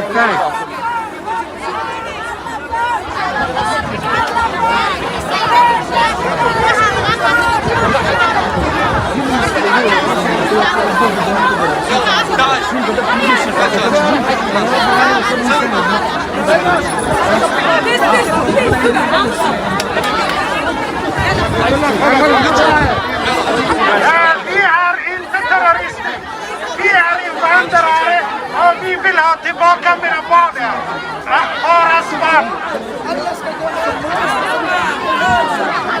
Vi är inte terrorister. Vi är invandrare och vi vill ha tillbaka mina barn. Våra barn.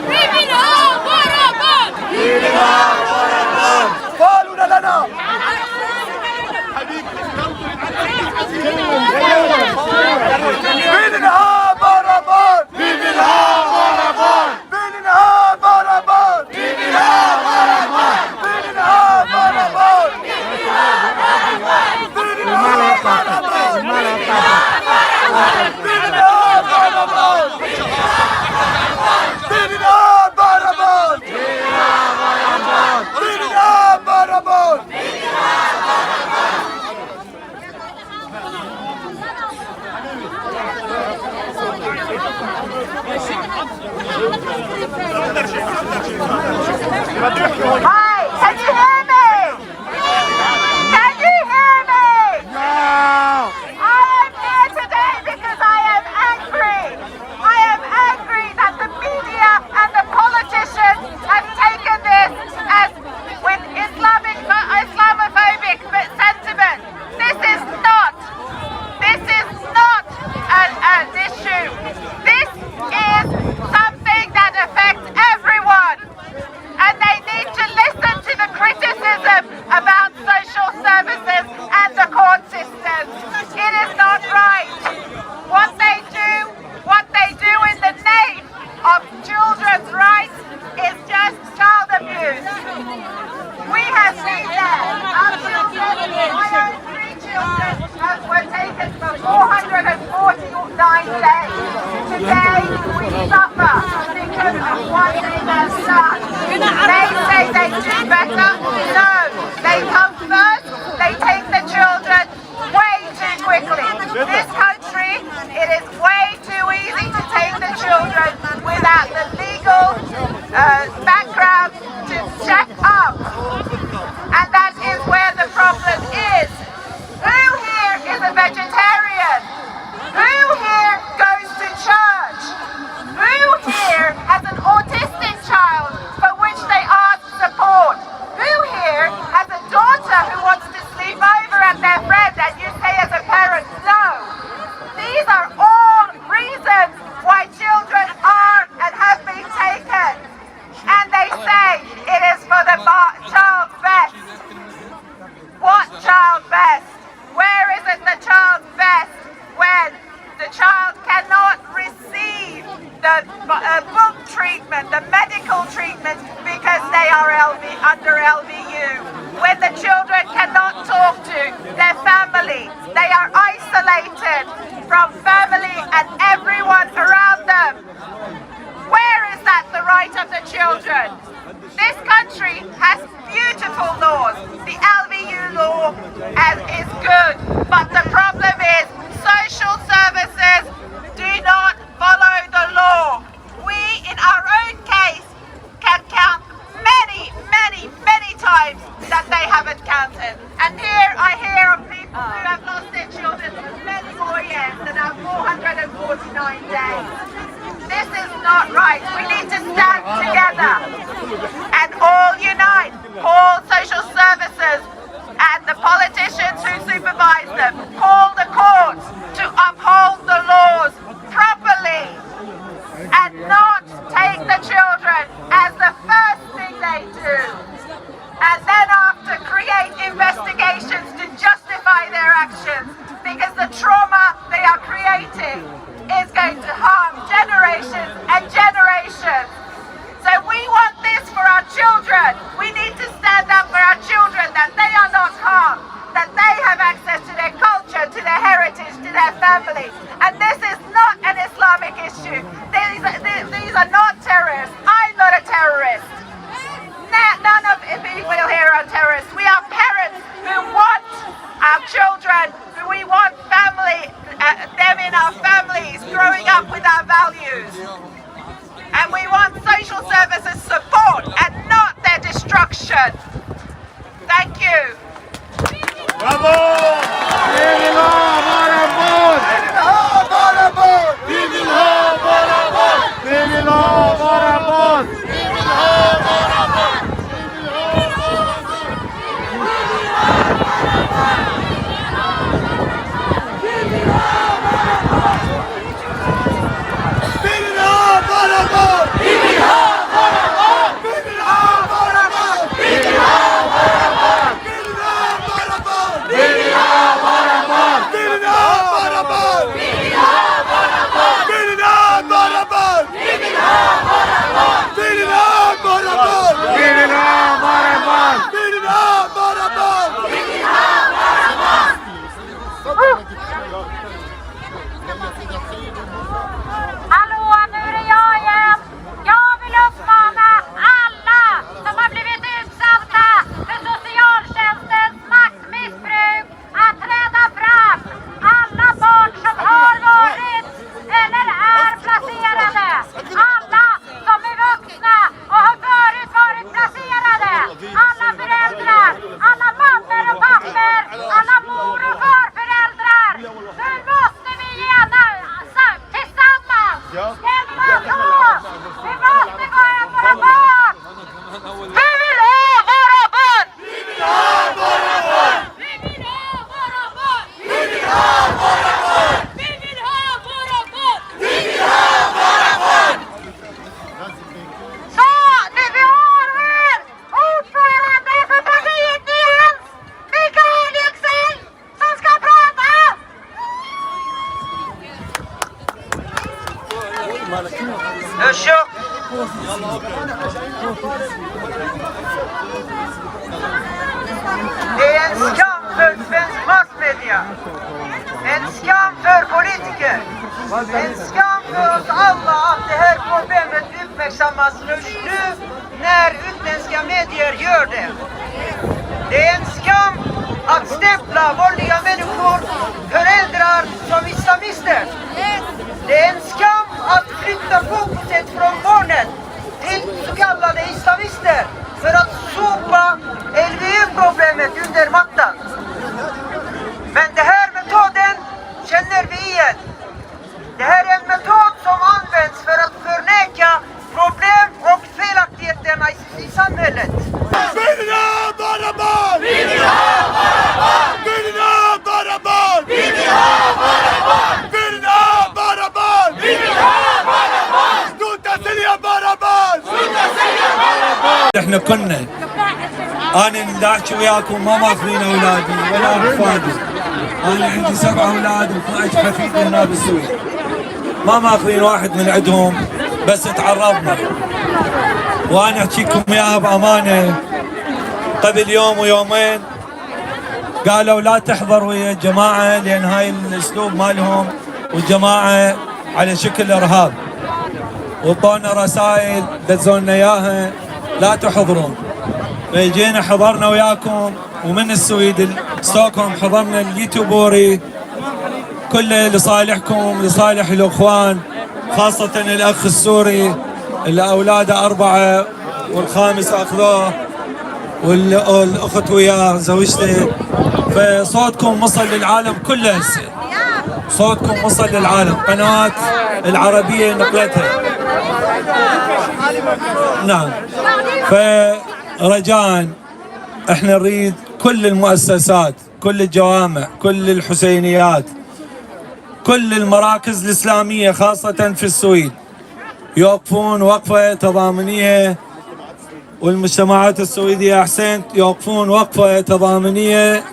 Vi vill ha våra barn! Vi vill ha våra barn! قالوا لنا Vi vill ha våra barn! Vi vill ha våra barn! Vi vill ha våra barn! Vi vill ha våra barn! Vi vill ha våra barn! Vi vill ha våra barn! Vi vill ha våra barn! Vi vill ha våra barn! Vi vill ha våra barn! Hi, can you hear me? Can you hear me? No! I am here today because I am angry. I am angry that the media and the politicians have taken this as with Islamophobic sentiment. This is not an issue. This is something that affects everyone. And they need to listen to the criticism about social services and the court system. It is not right. What they do in the name of children's rights is just child abuse. We have seen that. Our children, my own 3 children, were taken for 449 days. Today we suffer because of what they have done. They say they do better. No, they come first. They take the children way too quickly. This country, it is way too easy to take the children without the legal background to check up. And that is where the problem is. Who here is a vegetarian? Who here goes to church? Who here has an autistic child for which they ask support? Who here has a daughter who wants to sleep over at their friend and you say as a parent, no? These are all reasons why children are and have been taken. And they say it is for the child's best. What child best? Where is it the child's best when the child cannot receive the book treatment, the medical treatment because they are under LVU? When the children cannot talk to their family, they are isolated from family and everyone around them. Where is that the right of the children? This country has beautiful laws. The LVU law is good, but the problem is social services do not follow the law. We, in our own case, can count many times that they haven't counted. And here I hear of people who have lost their children many more years than our 449 days. This is not right. We need to stand together and all unite. Call social services and the politicians who supervise them. Call the courts to uphold the laws properly and not take the children as the first thing they do. And then after create investigations to justify their actions, because the trauma they are creating is going to harm generations and generations. So we want this for our children. We need to stand up for our children, that they are not harmed, that they have access to their culture, to their heritage, to their family. And this is not an Islamic issue. These are not terrorists. I'm not a terrorist. None of the people here are terrorists. We are parents who want our children, we want family in our families, growing up with our values. And we want social services support and not their destruction. Thank you. Bravo! Viva Marabon! Viva Marabon! Viva Marabon! Hallå, nu är det jag igen. Jag vill uppmana alla som har blivit utsatta för socialtjänstens maktmissbruk att träda fram. Alla barn som har varit eller är placerade. Alla som är vuxna och har förut varit placerade. Alla föräldrar, alla mammor och pappor, alla mor och farföräldrar. Nu måste vi gärna tillsammans hjälpas åt. Vi måste gå hem våra barn. Vi vill ha våra barn. Vi vill ha våra barn. Vi vill ha våra barn. Vi vill ha våra barn. Vi vill ha våra barn. Vi vill ha våra barn. Så, nu vi har här ordförande för partiet igen, Mikael Yüksel, som ska prata. Det är en skam för svensk massmedia, en skam för politiker, en skam för oss alla att det här problemet uppmärksammas först nu när utländska medier gör det. Det är en skam att stämpla vanliga människor, föräldrar som islamister. Det är en skam att flytta fokuset från barnen till så kallade islamister för att sopa LVU-problemet under mattan. Men den här metoden känner vi igen. Det här är en metod som används för att förneka problem och felaktigheterna i samhället. Vi vill ha våra barn! Vi vill ha våra barn! Vi vill ha våra barn! Vi vill ha våra barn! Vi vill ha våra barn! Vi vill ha våra barn! Sluta sälja våra barn! Sluta sälja våra barn! احنا كنا انا اللي احكي وياكم ما ماخذين اولادي ولا احفادي. انا عندي 7 اولاد و12 حفيد هنا بالسويد. ما ماخذين واحد من عندهم بس تعرضنا. وانا احكيكم اياها بامانه. قبل يوم ويومين قالوا لا تحضر ويا الجماعه لان هاي الاسلوب مالهم والجماعه على شكل ارهاب. وطونا رسائل دزونا اياها لا تحضرون. فجينا حضرنا وياكم ومن السويد ستوكهولم حضرنا اليوتيوبوري كله لصالحكم لصالح الاخوان، خاصة الاخ السوري اللي اولاده 4 والخامس اخذوه والاخت وياه زوجته. فصوتكم وصل للعالم كله هسه. صوتكم وصل للعالم. قنوات العربية نقلتها. نعم. فرجاء احنا نريد كل المؤسسات، كل الجوامع، كل الحسينيات، كل المراكز الإسلامية خاصة في السويد يوقفون وقفة تضامنية، والمجتمعات السويدية أحسنت يوقفون وقفة تضامنية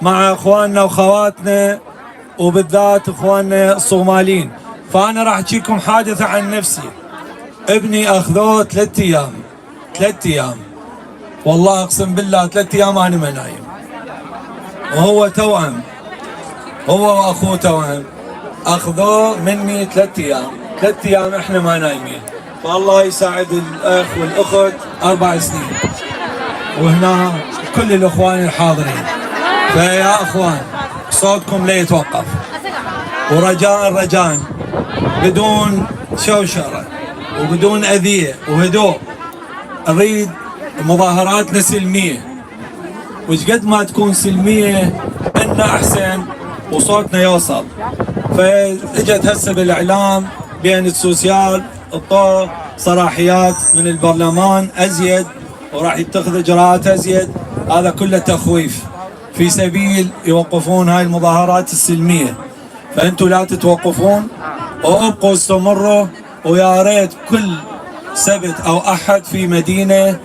مع إخواننا وخواتنا وبالذات إخواننا الصوماليين. فأنا راح أحكيكم حادثة عن نفسي. ابني أخذوه 3 أيام 3 أيام والله أقسم بالله 3 أيام أنا ما نايم، وهو توأم، هو وأخوه توأم. أخذوه مني 3 أيام 3 أيام إحنا ما نايمين. فالله يساعد الأخ والأخت 4 سنين وهنا كل الإخوان الحاضرين. فيا إخوان صوتكم لا يتوقف. ورجاء بدون شوشرة وبدون أذية وهدوء. أريد مظاهراتنا سلمية، وش قد ما تكون سلمية إن أحسن وصوتنا يوصل. فاجت هسه بالإعلام بين السوسيال الطو صلاحيات من البرلمان أزيد وراح يتخذ إجراءات أزيد. هذا كله تخويف في سبيل يوقفون هاي المظاهرات السلمية. فأنتوا لا تتوقفون وابقوا استمروا، ويا ريت كل سبت أو أحد في مدينة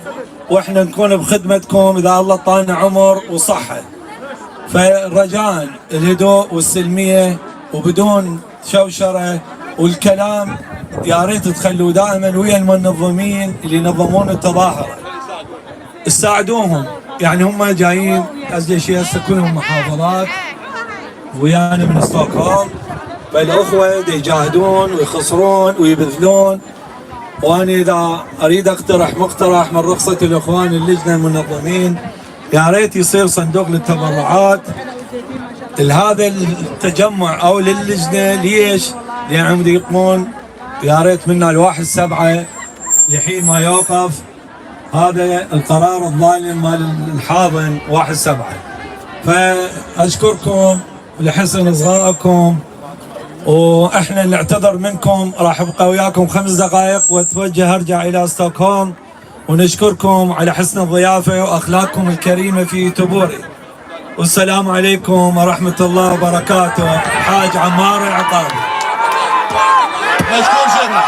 وإحنا نكون بخدمتكم إذا الله طالنا عمر وصحة. فرجاء الهدوء والسلمية وبدون شوشرة والكلام يا ريت تخلوا دائما ويا المنظمين اللي ينظمون التظاهرة، تساعدوهم. يعني هم جايين أزلي شيء هسه كلهم محافظات ويانا من ستوكهولم، فالأخوة يجاهدون ويخسرون ويبذلون. وأنا إذا أريد أقترح مقترح من رخصة الإخوان اللجنة المنظمين، يا ريت يصير صندوق للتبرعات لهذا التجمع أو للجنة. ليش؟ لأنهم يقومون يا ريت منا ال1/7 لحين ما يوقف هذا القرار الظالم مال الحاضن 1/7. فأشكركم لحسن إصغائكم، واحنا نعتذر منكم. راح ابقى وياكم 5 دقائق واتوجه ارجع الى ستوكهولم، ونشكركم على حسن الضيافه واخلاقكم الكريمه في تبوري. والسلام عليكم ورحمه الله وبركاته. حاج عمار العقابي. مشكور شيخنا.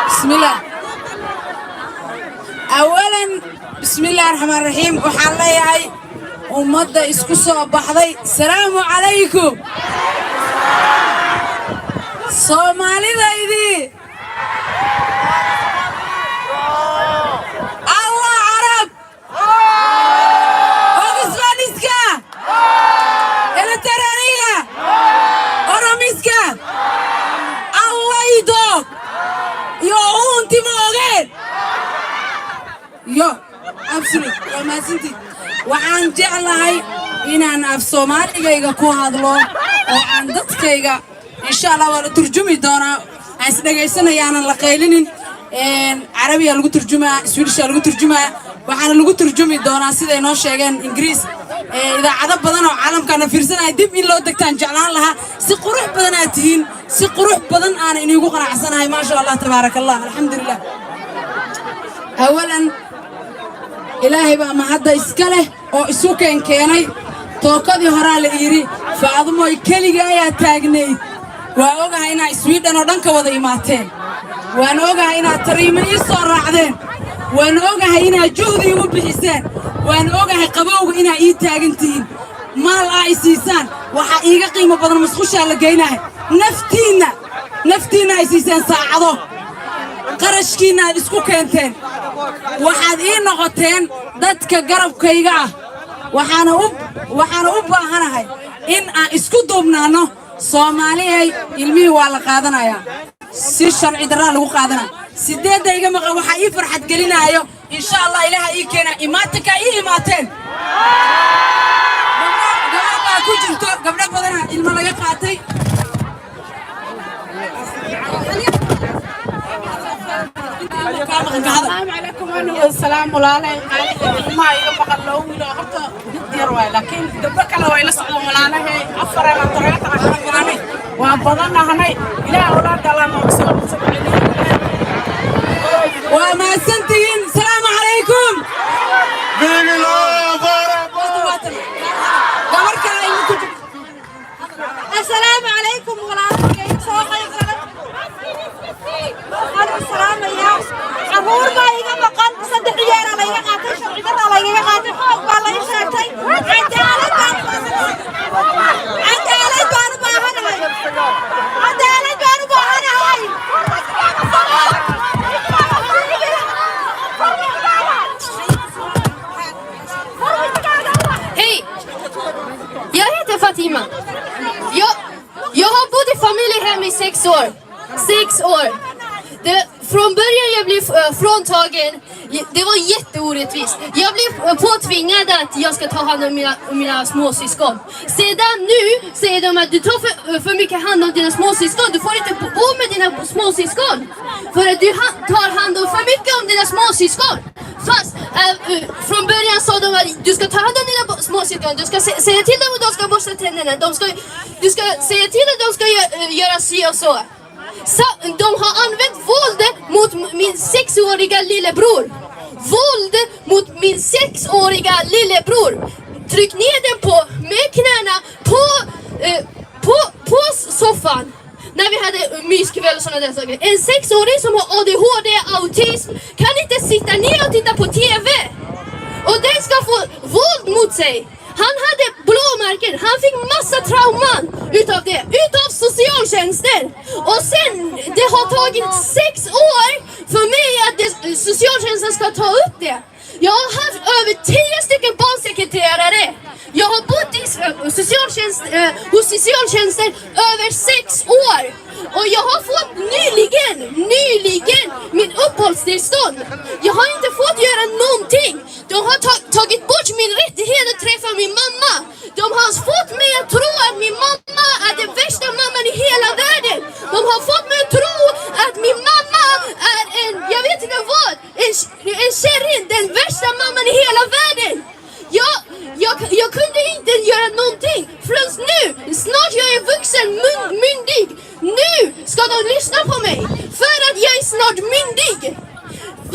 بسم الله. أولاً بسم الله الرحمن الرحيم. وحنا ياي ومدة إسكوسو بحضي. السلام عليكم. صومالي ذايدي. الله عرب. أوغسلانيسكا. إلترانية. أوروميسكا. الله يدوك. يو أنتي موجود. يو absolute ما سنتي. وعن جعلهاي إن أنا في الصومال إيجا كو هذلون وعن ضدكيجا إن شاء الله ولا ترجمي دونا أسدق سنة يعني لقيلين عربية لقو ترجمة سويدش لقو ترجمة وحنا لقو ترجمي دونا سيدا إنه شيئا إنجليز إذا عذب بدنا وعالم كان فرسنا يدب إن لو دكتان جعلان لها سقروح بدناتين سقروح بدن أنا إني يقول عسنا هاي ما شاء الله تبارك الله الحمد لله. أولاً إلهي بقى ما حدا إسكاله أو إسوكين كيني توقدي هرا لإيري فأضمو يكلي جاية تاجني وأوجا هنا سويدن ودنك وضع إماتين وأوجا هنا تريمي يصور عدين وأوجا هنا جهدي وبحسان وأوجا قبوج هنا تاجنتين مال عيسيسان وحقيقة قيمة بدل مسخوش على جيناه نفتينا عيسيسان ساعدو قرشكينا إسكو كنتين waxaad ii noqoteen dadka garabkayga ah waxaana u baahanahay in aan isku duubnaano Soomaaliyay ilmihii waa la qaadanayaa si sharci darra lagu qaadanaa sideedda iga maqan waxa ii farxad gelinayo insha Allah ilaaha ii keena imaatinka ii imaateen gabadha ku jirto gabdho badan ilmo laga qaatay السلام عليكم السلام ولاله ما يبقى له ولا حتى دير لكن دبك له ولا صعد ولاله افر ما طريقه عشان وبضلنا هني الى اولاد الله وما سنتين السلام عليكم السلام عليكم ولاله السلام يا عبور ما يجا مقام صدق عيال على يجا قاتل شرعي قطع على يجا قاتل حق بالله يشاركي عدالة بانو باهنا هاي عدالة بانو باهنا هاي timmen. Jag har bott i familjehem i 6 år. 6 år. Från början jag blev fråntagen. Det var jätteorättvist. Jag blev påtvingad att jag ska ta hand om mina småsyskon. Sedan nu säger de att du tar för mycket hand om dina småsyskon. Du får inte bo med dina småsyskon. För att du tar hand om för mycket om dina småsyskon. Fast från början sa de att du ska ta hand om dina småsyskon. Du ska säga till dem att de ska borsta tänderna. Du ska säga till att de ska göra si och så. De har använt våld mot min 6-åriga lillebror. Våld mot min 6-åriga lillebror. Tryck ner den med knäna på soffan. När vi hade myskväll och sådana där saker. En 6-åring som har ADHD, autism, kan inte sitta ner och titta på TV. Och den ska få våld mot sig. Han hade blåmärken, han fick massa trauman utav det, utav socialtjänsten. Och sen, det har tagit 6 år för mig att socialtjänsten ska ta upp det. Jag har haft över 10 stycken barnsekreterare. Jag har bott hos socialtjänsten över 6 år. Och jag har fått nyligen min uppehållstillstånd. Jag har inte fått göra någonting. De har tagit bort min rättighet att träffa min mamma. De har fått mig att tro att min mamma är den värsta mamman i hela världen. De har fått mig att tro att min mamma är jag vet inte vad, en kärring, den värsta mamman i hela världen. Jag kunde inte göra någonting förrän nu. Snart jag är vuxen, myndig. Nu ska de lyssna på mig. För att jag är snart myndig.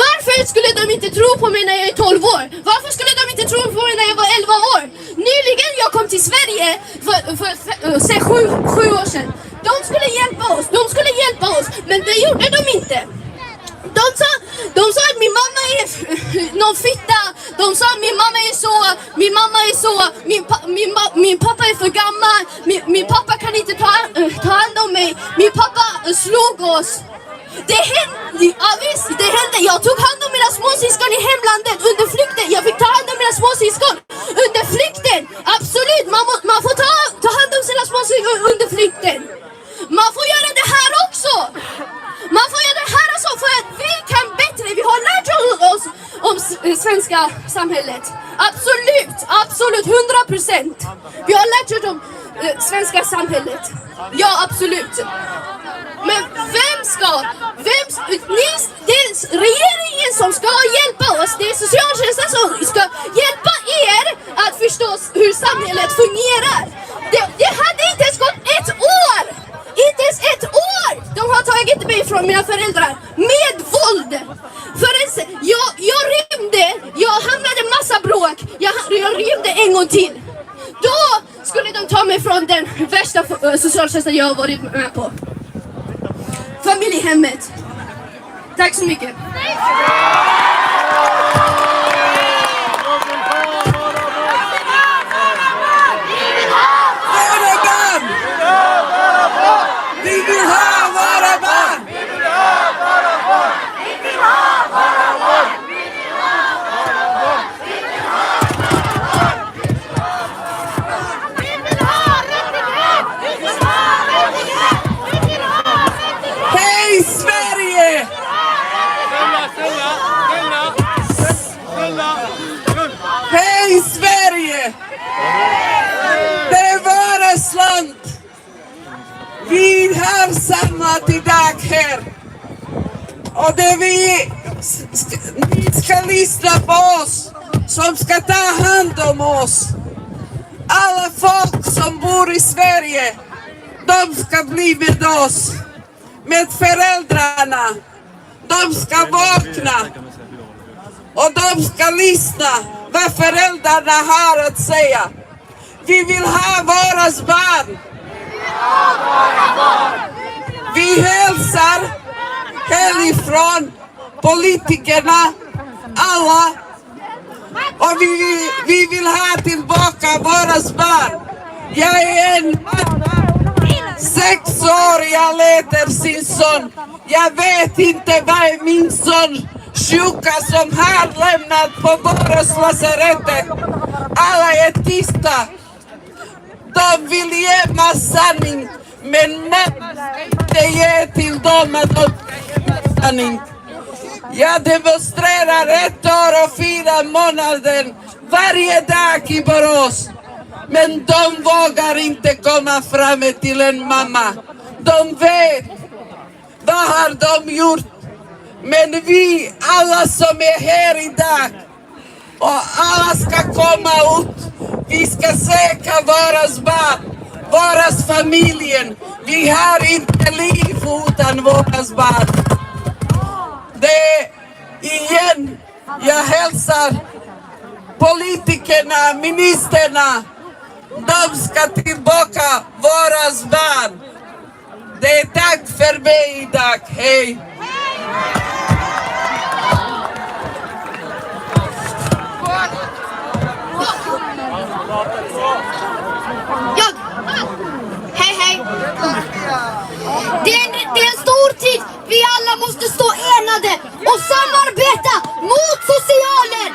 Varför skulle de inte tro på mig när jag är 12 år? Varför skulle de inte tro på mig när jag var 11 år? Nyligen jag kom till Sverige för 7 år sedan. De skulle hjälpa oss. Men det gjorde de inte. De sa att min mamma är någon fitta. De sa att min mamma är så. Min pappa är för gammal. Min pappa kan inte ta hand om mig. Min pappa slog oss. Det hände. Jag tog hand om mina småsyskon i hemlandet under flykten. Jag fick ta hand om mina småsyskon under flykten. Absolut, man får ta hand om sina småsyskon under flykten. Man får göra det här också. Man får göra det här också för att vi kan bättre. Vi har lärt oss om svenska samhället. Absolut, 100%. Vi har lärt oss om svenska samhället. Ja, absolut. Men det är regeringen som ska hjälpa oss. Det är socialtjänsten som ska hjälpa er att förstå hur samhället fungerar. Det hade inte ens gått 1 år. Inte ens 1 år! De har tagit mig från mina föräldrar med våld. Jag rymde. Jag hamnade i massa bråk. Jag rymde en gång till. Då skulle de ta mig från den värsta socialtjänsten jag har varit med på. Familjehemmet. Tack så mycket. Hej Sverige! Hej Sverige! Det är vårt land. Vi har samlat idag här. Och det ni ska lyssna på oss som ska ta hand om oss. Alla folk som bor i Sverige, de ska bli med oss. Med föräldrarna. De ska vakna. Och de ska lyssna vad föräldrarna har att säga. Vi vill ha våra barn. Vi hälsar härifrån politikerna, alla. Och vi vill ha tillbaka våra barn. Jag är en man. 6 år jag letar sin son. Jag vet inte vad är min son sjuka som har lämnat på Borås lasarettet. Alla är tysta. De vill ge sanning, men man ska inte ge till dem att de sanning. Jag demonstrerar 1 år och 4 månader varje dag i Borås. Men de vågar inte komma fram till en mamma. De vet vad har de gjort. Men vi alla som är här idag och alla ska komma ut. Vi ska säkra våras barn, våras familjen. Vi har inte liv utan våras barn. Det igen, jag hälsar politikerna, ministrarna. De ska tillbaka våras barn. Det är tack för mig idag. Hej! Hej, hej. Det är en stor tid. Vi alla måste stå enade och samarbeta mot socialen.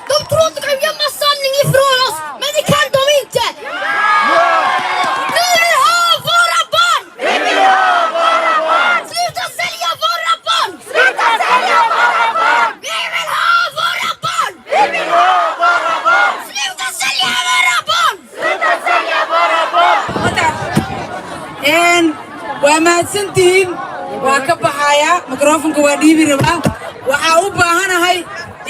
De tror att de kan gömma sanning ifrån oss, men det kan de inte. Vi vill ha våra barn. Vi vill ha våra barn. Sluta sälja våra barn. Sluta sälja våra barn. Vi vill ha våra barn. Vi vill ha våra barn. Sluta sälja våra barn. Sluta sälja våra barn. ومادسنتين وكبحايا ميكروفونك واديبي ربا waxaa u baahanahay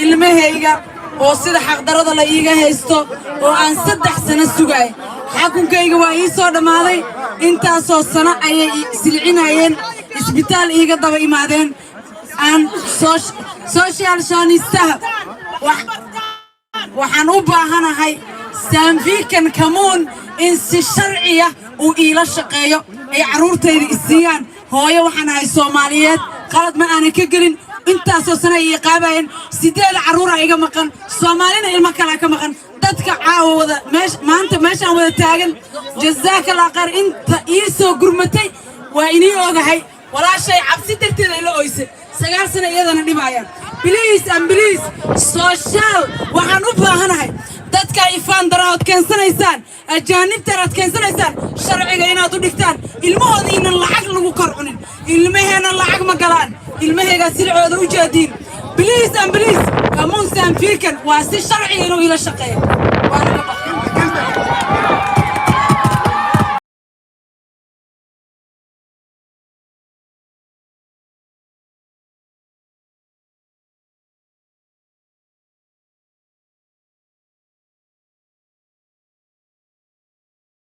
ilmahayga oo sida xaqdarada la iiga haysto oo aan 3 sano sugay xakunkayga waa ii soo dhamaaday intaasoo sano ayay silcinayeen isbitaal iiga daba imaadeen aan social shanistaha waxaan u baahanahay saanfiikan kamuun in si sharciya uu iila shaqeeyo ay caruurtayda isiiyaan hooyo waxaan ahay Soomaaliyeed qalad ma aanan ka gelin intaasoo sano ay qaabayeen 8 caruur iga maqan Soomaalina ilmo kale ka maqan dadka caawada maanta meeshaan wada taagan jazakallahu khayr inta ii soo gurmatay waa inii ogahay walaashay cabsi darteeda ila oyse 9 sano iyadana dhibayaan please social waxaan u baahanahay dadka ifaan daraad keensanaysaan ajaanibta raad keensanaysaan sharciga inaad u dhigtaan ilmahooda in lacag lagu korcunin ilmaheena lacag ma galaan ilmaheega silcooda u jeediin please kamuun saanfiirkan waa si sharci inuu ila shaqeeyo